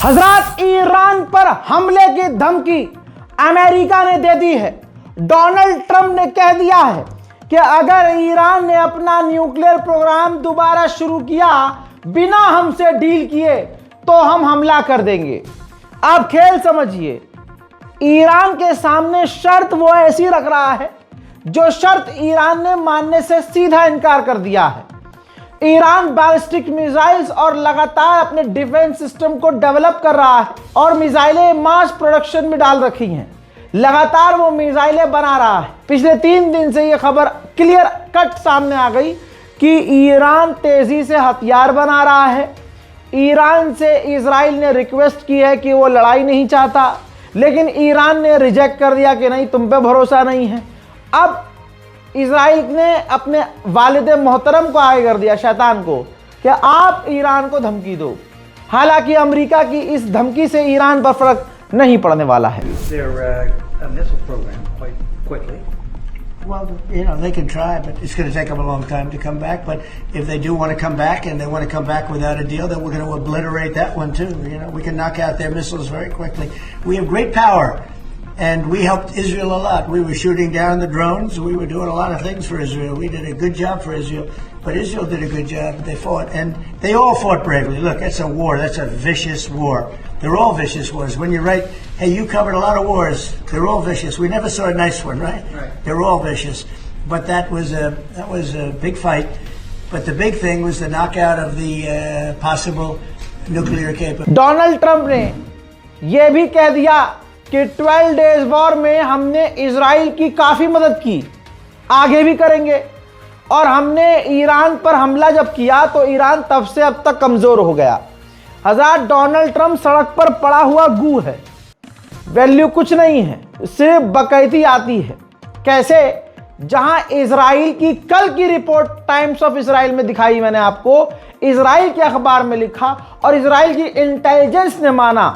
हजरात, ईरान पर हमले की धमकी अमेरिका ने दे दी है। डोनाल्ड ट्रंप ने कह दिया है कि अगर ईरान ने अपना न्यूक्लियर प्रोग्राम दोबारा शुरू किया बिना हमसे डील किए तो हम हमला कर देंगे। आप खेल समझिए, ईरान के सामने शर्त वो ऐसी रख रहा है जो शर्त ईरान ने मानने से सीधा इनकार कर दिया है। ईरान बैलिस्टिक मिसाइल्स और लगातार अपने डिफेंस सिस्टम को डेवलप कर रहा है और मिसाइलें मास प्रोडक्शन में डाल रखी हैं। लगातार वो मिसाइलें बना रहा है। पिछले 3 दिन से ये खबर क्लियर कट सामने आ गई कि ईरान तेजी से हथियार बना रहा है। ईरान से इजराइल ने रिक्वेस्ट की है कि वो लड़ाई नहीं चाहता, लेकिन ईरान ने रिजेक्ट कर दिया कि नहीं, तुम पे भरोसा नहीं है। अब इजराइल ने अपने वालिद मोहतरम को आगे कर दिया, शैतान को, कि आप ईरान को धमकी दो। हालांकि अमेरिका की इस धमकी से ईरान पर फर्क नहीं पड़ने वाला है। Well, they can try, but it's going to take them a long time to come back. But if they do want to come back and they want to come back without a deal, then we're going to obliterate that one too. We can knock out their missiles very quickly. We have great power, and we helped Israel a lot. We were shooting down the drones. We were doing a lot of things for Israel. We did a good job for Israel, but Israel did a good job. They fought, and they all fought bravely. Look, that's a war. That's a vicious war. They're all vicious wars. When you write, hey, you covered a lot of wars. They're all vicious. We never saw a nice one, right? They're all vicious. But that was a big fight. But the big thing was the knockout of the possible nuclear capability. Donald Trump ने यह भी कह दिया कि 12 days war में हमने Israel की काफी मदद की, आगे भी करेंगे। और हमने ईरान पर हमला जब किया तो ईरान तब से अब तक कमजोर हो गया। हजार, डोनाल्ड ट्रंप सड़क पर पड़ा हुआ गू है, वैल्यू कुछ नहीं है, सिर्फ बकैती आती है। कैसे? जहां इजराइल की कल की रिपोर्ट टाइम्स ऑफ इजराइल में दिखाई मैंने आपको, इजराइल के अखबार में लिखा और इजराइल की इंटेलिजेंस ने माना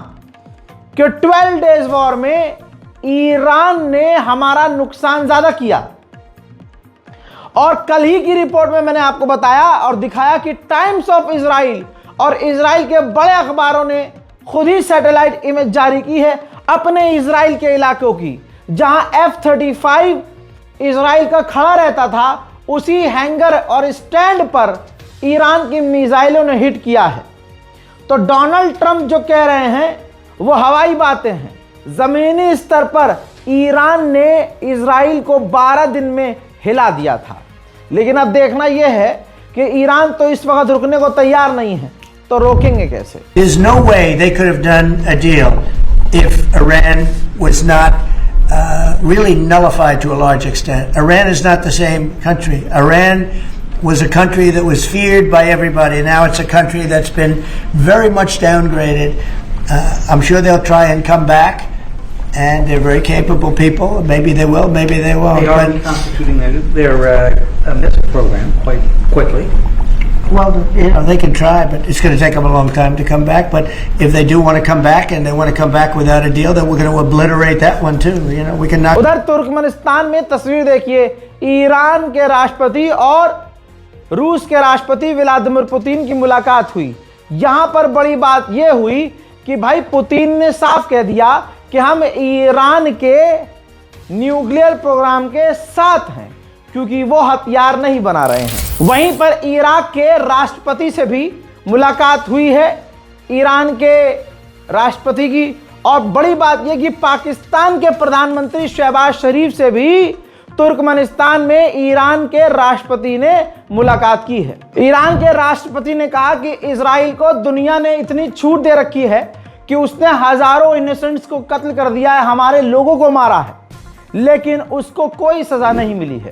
कि 12 डेज वॉर में ईरान ने हमारा नुकसान ज्यादा किया। और कल ही की रिपोर्ट में मैंने आपको बताया और दिखाया कि टाइम्स ऑफ इजराइल और इजराइल के बड़े अखबारों ने खुद ही सैटेलाइट इमेज जारी की है अपने इजराइल के इलाकों की, जहां F-35 इजराइल का खड़ा रहता था, उसी हैंगर और स्टैंड पर ईरान की मिसाइलों ने हिट किया है। तो डोनाल्ड ट्रंप जो कह रहे हैं वो हवाई बातें हैं। जमीनी स्तर पर ईरान ने इजराइल को 12 दिन में हिला दिया था। लेकिन अब देखना यह है कि ईरान तो इस वक्त रुकने को तैयार नहीं है, तो रोकेंगे कैसे? There's no way they could have done a deal if Iran was not really nullified to a large extent. Iran is not the same country. Iran was a country that was feared by everybody. Now it's a country that's been very much downgraded. I'm sure they'll try and come back, and they're very capable people. Maybe they will, maybe they won't. They are reconstituting their missile program quite quickly. Well, they can try, but it's going to take them a long time to come back. But if they do want to come back and they want to come back without a deal, then we're going to obliterate that one too. We can knock. उधर Turkmenistan में तस्वीर देखिए, Iran के राष्ट्रपति और रूस के राष्ट्रपति व्लादिमीर पुतिन की मुलाकात हुई। यहां पर बड़ी बात यह हुई कि भाई पुतिन ने साफ कह दिया कि हम ईरान के न्यूक्लियर प्रोग्राम के साथ हैं, क्योंकि वो हथियार नहीं बना रहे हैं। वहीं पर इराक के राष्ट्रपति से भी मुलाकात हुई है, ईरान के राष्ट्रपति की। और बड़ी बात यह कि पाकिस्तान के प्रधानमंत्री शहबाज शरीफ से भी तुर्कमेनिस्तान में ईरान के राष्ट्रपति ने मुलाकात की है। ईरान के राष्ट्रपति ने कहा कि इजराइल को दुनिया ने इतनी छूट दे रखी है कि उसने हजारों इनोसेंट्स को कत्ल कर दिया है, हमारे लोगों को मारा है, लेकिन उसको कोई सजा नहीं मिली है।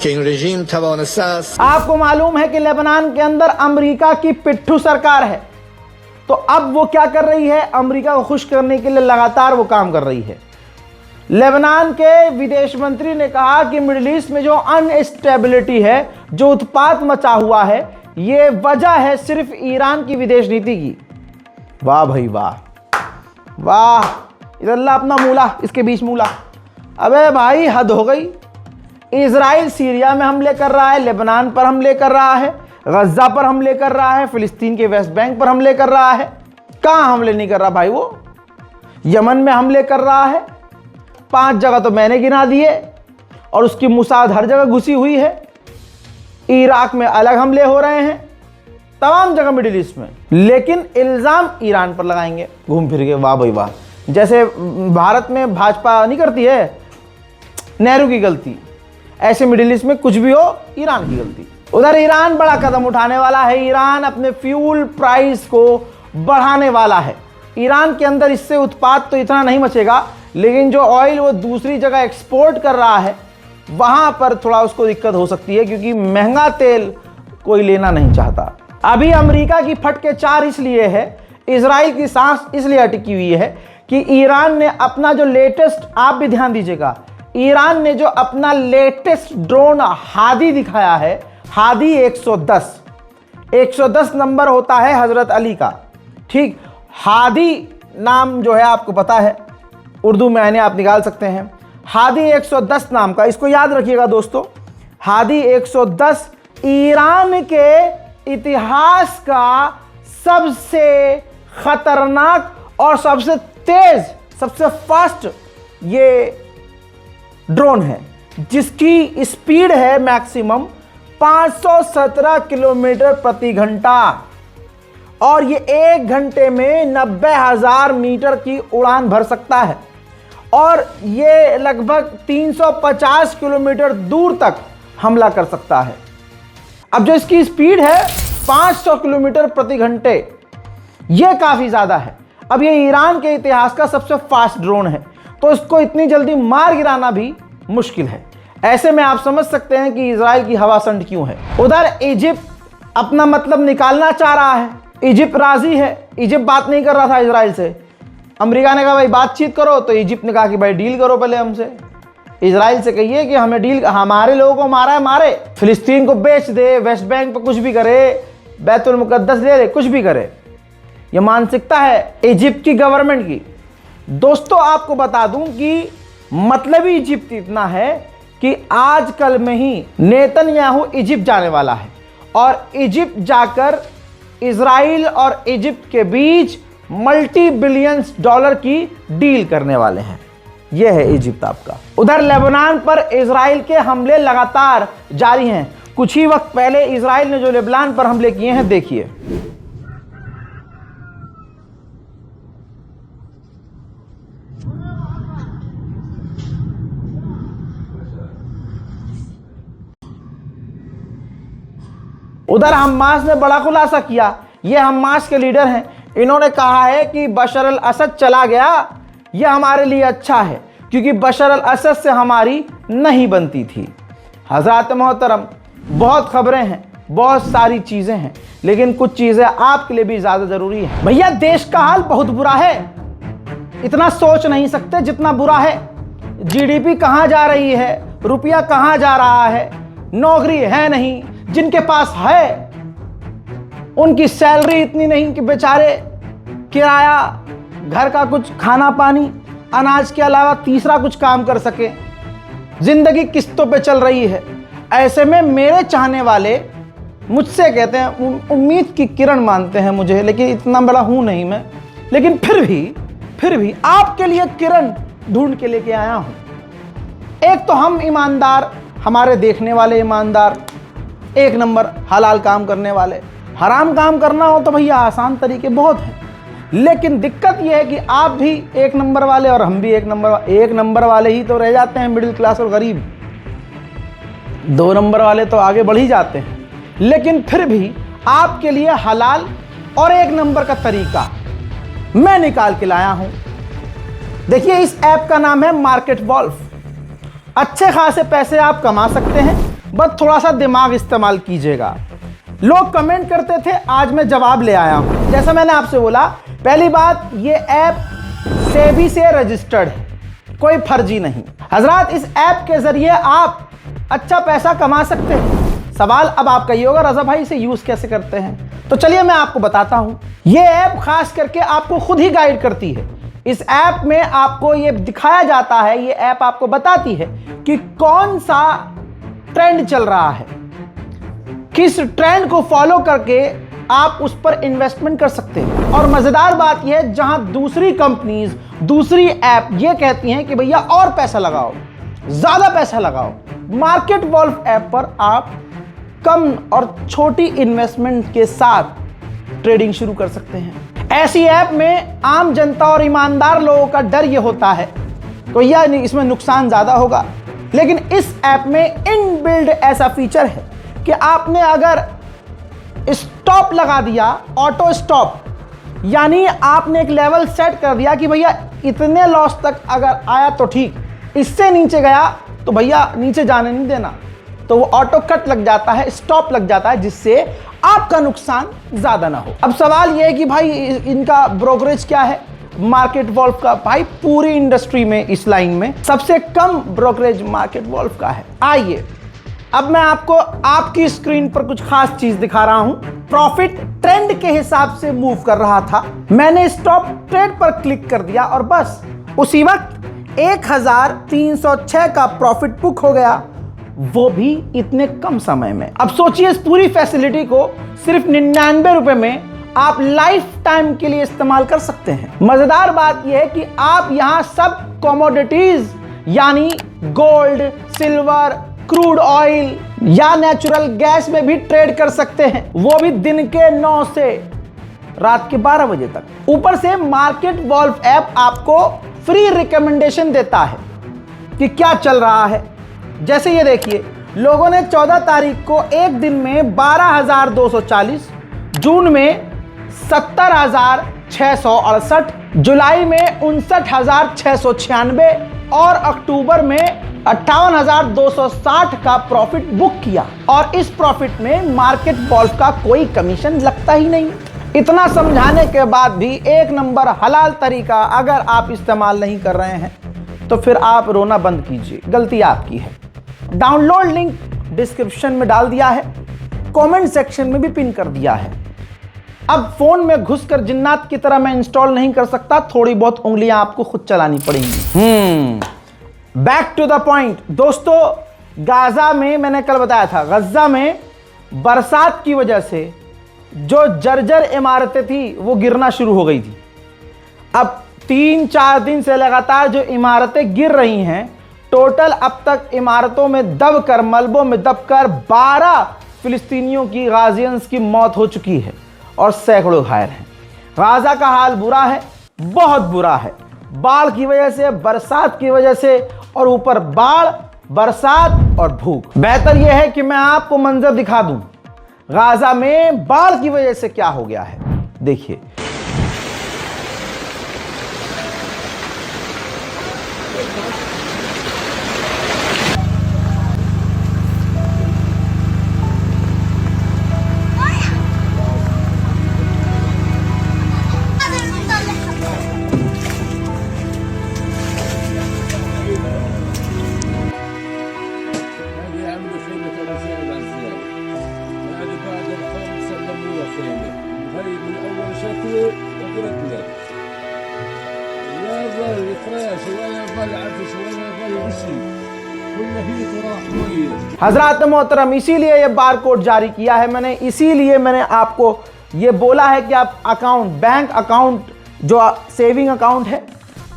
कि इन रजीम तवानसास। आपको मालूम है कि लेबनान के अंदर अमेरिका की पिट्ठू सरकार है, तो अब वो क्या कर रही है? अमेरिका को खुश करने के लिए लगातार वो काम कर रही है। लेबनान के विदेश मंत्री ने कहा कि मिडिल ईस्ट में जो अनस्टेबिलिटी है, जो उत्पात मचा हुआ है, ये वजह है सिर्फ ईरान की विदेश नीति की। वाह भाई वाह, वाह, इधर ला अपना मूला, इसके बीच मूला। अबे भाई हद हो गई। इजराइल सीरिया में हमले कर रहा है, लेबनान पर हमले कर रहा है, गज्जा पर हमले कर रहा है, फिलिस्तीन के वेस्ट बैंक पर हमले कर रहा है। कहाँ हमले नहीं कर रहा भाई? वो यमन में हमले कर रहा है, 5 जगह तो मैंने गिना दिए, और उसकी मुसाद हर जगह घुसी हुई है। इराक में अलग हमले हो रहे हैं, तमाम जगह मिडिल ईस्ट में। लेकिन इल्ज़ाम ईरान पर लगाएंगे घूम फिर के। वाह भाई वाह, जैसे भारत में भाजपा नहीं करती है नेहरू की गलती, ऐसे मिडिल ईस्ट में कुछ भी हो ईरान की गलती। उधर ईरान बड़ा कदम उठाने वाला है। ईरान अपने फ्यूल प्राइस को बढ़ाने वाला है। ईरान के अंदर इससे उत्पाद तो इतना नहीं मचेगा, लेकिन जो ऑयल वो दूसरी जगह एक्सपोर्ट कर रहा है, वहां पर थोड़ा उसको दिक्कत हो सकती है, क्योंकि महंगा तेल कोई लेना नहीं चाहता। अभी अमेरिका की फटके 4 इसलिए है, इजराइल की सांस इसलिए अटकी हुई है कि ईरान ने अपना जो लेटेस्ट, आप भी ध्यान दीजिएगा, ईरान ने जो अपना लेटेस्ट ड्रोन हादी दिखाया है, हादी 110 नंबर होता है हजरत अली का, ठीक। हादी नाम जो है आपको पता है, उर्दू में आने आप निकाल सकते हैं। हादी 110 नाम का, इसको याद रखिएगा दोस्तों, हादी 110 ईरान के इतिहास का सबसे खतरनाक और सबसे तेज, सबसे फास्ट ये ड्रोन है, जिसकी स्पीड है मैक्सिमम 517 किलोमीटर प्रति घंटा, और ये 1 घंटे में 90,000 मीटर की उड़ान भर सकता है, और ये लगभग 350 किलोमीटर दूर तक हमला कर सकता है। अब जो इसकी स्पीड है 500 किलोमीटर प्रति घंटे, ये काफ़ी ज़्यादा है। अब ये ईरान के इतिहास का सबसे फास्ट ड्रोन है, तो इसको इतनी जल्दी मार गिराना भी मुश्किल है। ऐसे में आप समझ सकते हैं कि इजराइल की हवा संड क्यों है। उधर इजिप्ट अपना मतलब निकालना चाह रहा है, इजिप्ट राजी है। इजिप्ट बात नहीं कर रहा था इजराइल से, अमेरिका ने कहा भाई बातचीत करो, तो इजिप्ट ने कहा कि भाई डील करो पहले हमसे। इजराइल से कहिए कि हमें डील, हमारे लोगों को मारा है मारे, फिलिस्तीन को बेच दे, वेस्ट बैंक पर कुछ भी करे, बैतुल मुकद्दस ले ले, कुछ भी करे। यह मानसिकता है इजिप्ट की गवर्नमेंट की। दोस्तों आपको बता दूं कि मतलब ही इजिप्ट इतना है कि आजकल में ही नेतन्याहू इजिप्ट जाने वाला है, और इजिप्ट जाकर इजराइल और इजिप्ट के बीच मल्टी बिलियंस डॉलर की डील करने वाले हैं। यह है इजिप्ट आपका। उधर लेबनान पर इजराइल के हमले लगातार जारी हैं। कुछ ही वक्त पहले इजराइल ने जो लेबनान पर हमले किए हैं, देखिए। उधर हमास ने बड़ा खुलासा किया। ये हमास के लीडर हैं, इन्होंने कहा है कि बशर अल असद चला गया, यह हमारे लिए अच्छा है, क्योंकि बशर अल असद से हमारी नहीं बनती थी। हजरत मोहतरम, बहुत खबरें हैं, बहुत सारी चीज़ें हैं, लेकिन कुछ चीज़ें आपके लिए भी ज़्यादा ज़रूरी है। भैया देश का हाल बहुत बुरा है, इतना सोच नहीं सकते जितना बुरा है। जीडीपी कहाँ जा रही है, रुपया कहाँ जा रहा है, नौकरी है नहीं, जिनके पास है उनकी सैलरी इतनी नहीं कि बेचारे किराया, घर का कुछ खाना पानी, अनाज के अलावा तीसरा कुछ काम कर सके। जिंदगी किस्तों पे चल रही है। ऐसे में मेरे चाहने वाले मुझसे कहते हैं, उम्मीद की किरण मानते हैं मुझे, लेकिन इतना बड़ा हूं नहीं मैं, लेकिन फिर भी आपके लिए किरण ढूंढ के लेके आया हूं। एक तो हम ईमानदार, हमारे देखने वाले ईमानदार, 1 नंबर हलाल काम करने वाले। हराम काम करना हो तो भैया आसान तरीके बहुत हैं, लेकिन दिक्कत यह है कि आप भी 1 नंबर वाले और हम भी 1 नंबर वाले ही तो रह जाते हैं, मिडिल क्लास और गरीब। 2 नंबर वाले तो आगे बढ़ ही जाते हैं। लेकिन फिर भी आपके लिए हलाल और 1 नंबर का तरीका मैं निकाल के लाया हूं। देखिए, इस ऐप का नाम है मार्केट वॉल्फ। अच्छे खासे पैसे आप कमा सकते हैं, बस थोड़ा सा दिमाग इस्तेमाल कीजिएगा। लोग कमेंट करते थे, आज मैं जवाब ले आया हूं। जैसा मैंने आपसे बोला, पहली बात, ये ऐप सेबी से रजिस्टर्ड है। कोई फर्जी नहीं। हजरात, इस ऐप के जरिए आप अच्छा पैसा कमा सकते हैं। सवाल अब आपका ये होगा, रजा भाई इसे यूज कैसे करते हैं? तो चलिए मैं आपको बताता हूं। ये ऐप खास करके आपको खुद ही गाइड करती है। इस ऐप में आपको ये दिखाया जाता है, ये ऐप आपको बताती है कि कौन सा ट्रेंड चल रहा है, किस ट्रेंड को फॉलो करके आप उस पर इन्वेस्टमेंट कर सकते हैं। और मजेदार बात यह है, जहां दूसरी कंपनीज, दूसरी ऐप ये कहती हैं कि भैया और पैसा लगाओ, ज्यादा पैसा लगाओ, मार्केट वॉल्व ऐप पर आप कम और छोटी इन्वेस्टमेंट के साथ ट्रेडिंग शुरू कर सकते हैं। ऐसी ऐप में आम जनता और ईमानदार लोगों का डर यह होता है तो यह इसमें नुकसान ज्यादा होगा, लेकिन इस ऐप में इनबिल्ड ऐसा फीचर है कि आपने अगर स्टॉप लगा दिया, ऑटो स्टॉप, यानी आपने एक लेवल सेट कर दिया कि भैया इतने लॉस तक अगर आया तो ठीक, इससे नीचे गया तो भैया नीचे जाने नहीं देना, तो वो ऑटो कट लग जाता है, स्टॉप लग जाता है, जिससे आपका नुकसान ज्यादा ना हो। अब सवाल यह है कि भाई इनका ब्रोकरेज क्या है मार्केट वॉल्व का? भाई पूरी इंडस्ट्री में, इस लाइन में सबसे कम ब्रोकरेज मार्केट वॉल्व का है। आइए अब मैं आपको आपकी स्क्रीन पर कुछ खास चीज दिखा रहा हूं। प्रॉफिट ट्रेंड के हिसाब से मूव कर रहा था, मैंने स्टॉप ट्रेड पर क्लिक कर दिया और बस उसी वक्त 1306 का प्रॉफिट बुक हो गया, वो भी इतने कम समय में। अब सोचिए इस पूरी फैसिलिटी को सिर्फ 99 रुपए में आप लाइफ टाइम के लिए इस्तेमाल कर सकते हैं। मजेदार बात यह है कि आप यहां सब कमोडिटीज यानी गोल्ड, सिल्वर, क्रूड ऑयल या नेचुरल गैस में भी ट्रेड कर सकते हैं, वो भी दिन के 9 से रात के 12 बजे तक। ऊपर से मार्केट वॉल्व ऐप आपको फ्री रिकमेंडेशन देता है कि क्या चल रहा है। जैसे ये देखिए, लोगों ने 14 तारीख को एक दिन में 12,240, जून में 70,668, जुलाई में 59,696 और अक्टूबर में 58,260 का प्रॉफिट बुक किया। और इस प्रॉफिट में मार्केट वॉल्व का कोई कमीशन लगता ही नहीं। इतना समझाने के बाद भी एक नंबर हलाल तरीका अगर आप इस्तेमाल नहीं कर रहे हैं तो फिर आप रोना बंद कीजिए, गलती आपकी है। डाउनलोड लिंक डिस्क्रिप्शन में डाल दिया है, कमेंट सेक्शन में भी पिन कर दिया है। अब फोन में घुसकर जिन्नात की तरह मैं इंस्टॉल नहीं कर सकता, थोड़ी बहुत उंगलियां आपको खुद चलानी पड़ेंगी। बैक टू द पॉइंट दोस्तों, गाजा में मैंने कल बताया था, गजा में बरसात की वजह से जो जर्जर इमारतें थी वो गिरना शुरू हो गई थी। अब 3-4 दिन से लगातार जो इमारतें गिर रही हैं, टोटल अब तक इमारतों में दबकर, मलबों में दबकर 12 फिलिस्तीनियों की, गाजियंस की मौत हो चुकी है और सैकड़ों घायल हैं। गाजा का हाल बुरा है, बहुत बुरा है, बाढ़ की वजह से, बरसात की वजह से, और ऊपर बाढ़, बरसात और भूख। बेहतर यह है कि मैं आपको मंजर दिखा दूं गाजा में बाढ़ की वजह से क्या हो गया है। देखिए, हजरात मोहतरम, इसीलिए ये बार कोड जारी किया है मैंने, इसीलिए मैंने आपको ये बोला है कि आप अकाउंट, बैंक अकाउंट, जो सेविंग अकाउंट है,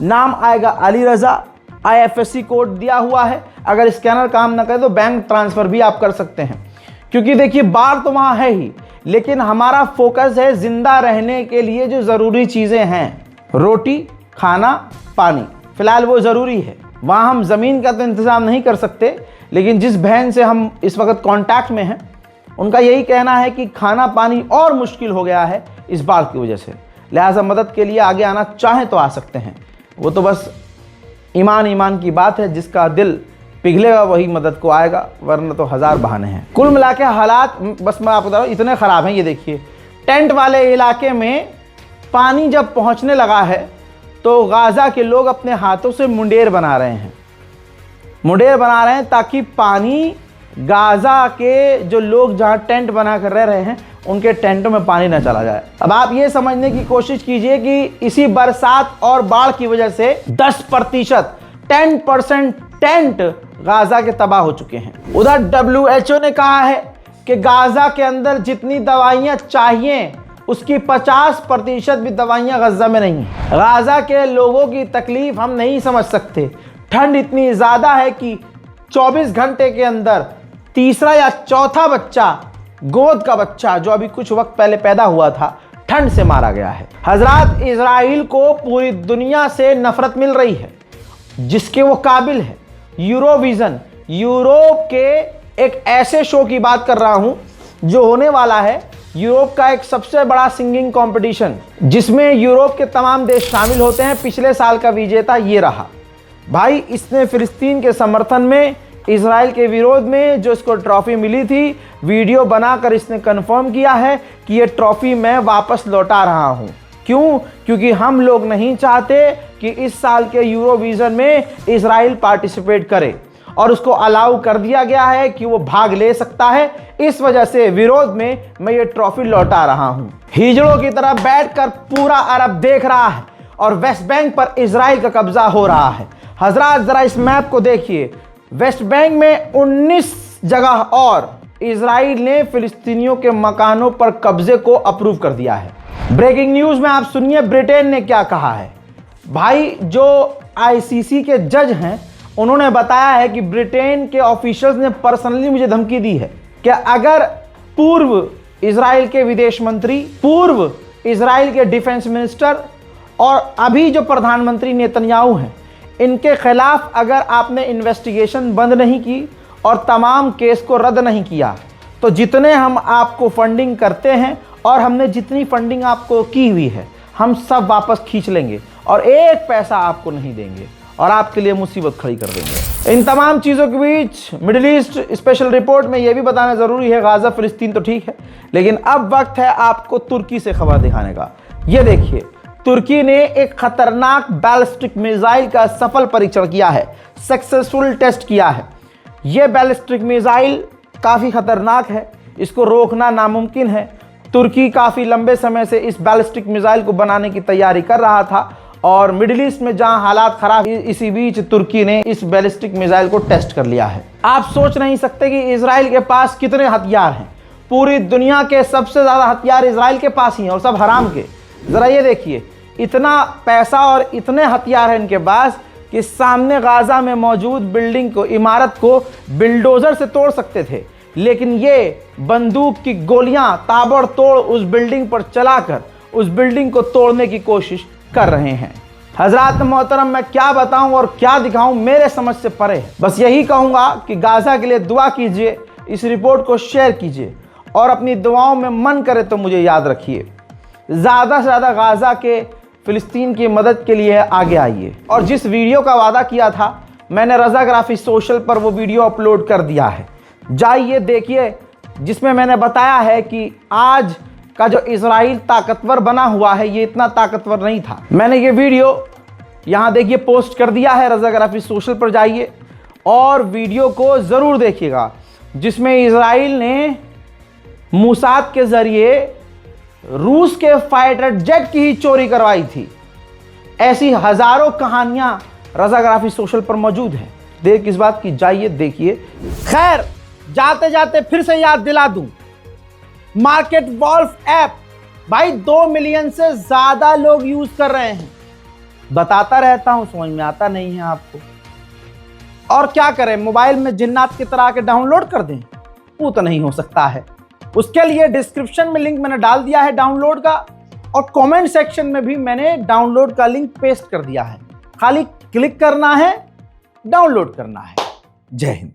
नाम आएगा अली रजा, IFSC कोड दिया हुआ है। अगर स्कैनर काम ना करे तो बैंक ट्रांसफर भी आप कर सकते हैं, क्योंकि देखिए बार तो वहाँ है ही, लेकिन हमारा फोकस है जिंदा रहने के लिए जो ज़रूरी चीज़ें हैं, रोटी, खाना, पानी, फिलहाल वो ज़रूरी है। वहाँ हम ज़मीन का तो इंतज़ाम नहीं कर सकते, लेकिन जिस बहन से हम इस वक्त कांटेक्ट में हैं, उनका यही कहना है कि खाना पानी और मुश्किल हो गया है इस बाढ़ की वजह से, लिहाजा मदद के लिए आगे आना चाहें तो आ सकते हैं। वो तो बस ईमान की बात है, जिसका दिल पिघलेगा वही मदद को आएगा, वरना तो हज़ार बहाने हैं। कुल मिला के हालात बस मैं आपको बता रहा हूँ इतने ख़राब हैं। ये देखिए, टेंट वाले इलाके में पानी जब पहुँचने लगा है तो गाज़ा के लोग अपने हाथों से मुंडेर बना रहे हैं। मुंडेर बना रहे हैं ताकि पानी गाज़ा के जो लोग जहाँ टेंट बना कर रह रहे हैं उनके टेंटों में पानी न चला जाए। अब आप ये समझने की कोशिश कीजिए कि इसी बरसात और बाढ़ की वजह से 10% 10% टेंट गाज़ा के तबाह हो चुके हैं। उधर WHO ने कहा है कि गाज़ा के अंदर जितनी दवाइयाँ चाहिए उसकी 50% भी दवाइयाँ गाज़ा में नहीं है। गाज़ा के लोगों की तकलीफ हम नहीं समझ सकते। ठंड इतनी ज़्यादा है कि 24 घंटे के अंदर तीसरा या चौथा बच्चा, गोद का बच्चा जो अभी कुछ वक्त पहले पैदा हुआ था, ठंड से मारा गया है। हजरात, इजराइल को पूरी दुनिया से नफरत मिल रही है जिसके वो काबिल है। यूरोविजन, यूरोप के एक ऐसे शो की बात कर रहा हूं जो होने वाला है, यूरोप का एक सबसे बड़ा सिंगिंग कंपटीशन जिसमें यूरोप के तमाम देश शामिल होते हैं। पिछले साल का विजेता ये रहा। भाई, इसने फिलिस्तीन के समर्थन में, इजराइल के विरोध में जो इसको ट्रॉफी मिली थी, वीडियो बनाकर इसने कंफर्म किया है कि ये ट्रॉफी मैं वापस लौटा रहा हूं। क्यों? क्योंकि हम लोग नहीं चाहते कि इस साल के यूरोविजन में इजराइल पार्टिसिपेट करे और उसको अलाउ कर दिया गया है कि वो भाग ले सकता है। इस वजह से विरोध में मैं ये ट्रॉफी लौटा रहा हूं। हिजड़ों की तरह बैठकर पूरा अरब देख रहा है और वेस्ट बैंक पर इजराइल का कब्जा हो रहा है। हजरात, जरा इस मैप को देखिए। वेस्ट बैंक में 19 जगह और इजराइल ने फिलिस्तीनियों के मकानों पर कब्जे को अप्रूव कर दिया है। ब्रेकिंग न्यूज में आप सुनिए ब्रिटेन ने क्या कहा है। भाई, जो ICC के जज हैं उन्होंने बताया है कि ब्रिटेन के ऑफिशियल्स ने पर्सनली मुझे धमकी दी है कि अगर पूर्व इजराइल के विदेश मंत्री, पूर्व इजराइल के डिफेंस मिनिस्टर और अभी जो प्रधानमंत्री नेतन्याहू हैं, इनके खिलाफ अगर आपने इन्वेस्टिगेशन बंद नहीं की और तमाम केस को रद्द नहीं किया तो जितने हम आपको फंडिंग करते हैं और हमने जितनी फंडिंग आपको की हुई है हम सब वापस खींच लेंगे और एक पैसा आपको नहीं देंगे और आपके लिए मुसीबत खड़ी कर देंगे। इन तमाम चीज़ों के बीच मिडिल ईस्ट स्पेशल रिपोर्ट में यह भी बताना ज़रूरी है, गाज़ा फिलिस्तीन तो ठीक है, लेकिन अब वक्त है आपको तुर्की से खबर दिखाने का। ये देखिए, तुर्की ने एक खतरनाक बैलिस्टिक मिसाइल का सफल परीक्षण किया है, सक्सेसफुल टेस्ट किया है। यह बैलिस्टिक मिसाइल काफ़ी खतरनाक है, इसको रोकना नामुमकिन है। तुर्की काफ़ी लंबे समय से इस बैलिस्टिक मिसाइल को बनाने की तैयारी कर रहा था और मिडिल ईस्ट में जहां हालात खराब, इसी बीच तुर्की ने इस बैलिस्टिक मिसाइल को टेस्ट कर लिया है। आप सोच नहीं सकते कि इजराइल के पास कितने हथियार हैं। पूरी दुनिया के सबसे ज़्यादा हथियार इजराइल के पास ही हैं और सब हराम के। ज़रा ये देखिए, इतना पैसा और इतने हथियार हैं इनके पास कि सामने गाज़ा में मौजूद बिल्डिंग को, इमारत को बिल्डोजर से तोड़ सकते थे, लेकिन ये बंदूक की गोलियां ताबड़तोड़ उस बिल्डिंग पर चलाकर उस बिल्डिंग को तोड़ने की कोशिश कर रहे हैं। हजरात मोहतरम, मैं क्या बताऊं और क्या दिखाऊं, मेरे समझ से परे है। बस यही कहूंगा कि गाज़ा के लिए दुआ कीजिए, इस रिपोर्ट को शेयर कीजिए और अपनी दुआओं में मन करे तो मुझे याद रखिए। ज़्यादा से ज़्यादा गाज़ा के, फिलिस्तीन की मदद के लिए आगे आइए। और जिस वीडियो का वादा किया था मैंने रज़ाग्राफी सोशल पर वो वीडियो अपलोड कर दिया है, जाइए देखिए, जिसमें मैंने बताया है कि आज का जो इजराइल ताकतवर बना हुआ है ये इतना ताकतवर नहीं था। मैंने ये वीडियो यहाँ देखिए पोस्ट कर दिया है, रज़ाग्राफी सोशल पर जाइए और वीडियो को ज़रूर देखिएगा, जिसमें इजराइल ने मूसाद के ज़रिए रूस के फाइटर जेट की ही चोरी करवाई थी। ऐसी हज़ारों कहानियाँ रज़ाग्राफी सोशल पर मौजूद हैं। देर किस बात की, जाइए देखिए। खैर, जाते जाते फिर से याद दिला दूं, मार्केट वॉल्फ ऐप भाई 2 मिलियन से ज्यादा लोग यूज कर रहे हैं। बताता रहता हूं, समझ में आता नहीं है आपको। और क्या करें, मोबाइल में जिन्नात की तरह के डाउनलोड कर दें? वो तो नहीं हो सकता है। उसके लिए डिस्क्रिप्शन में लिंक मैंने डाल दिया है डाउनलोड का, और कमेंट सेक्शन में भी मैंने डाउनलोड का लिंक पेस्ट कर दिया है। खाली क्लिक करना है, डाउनलोड करना है। जय हिंद।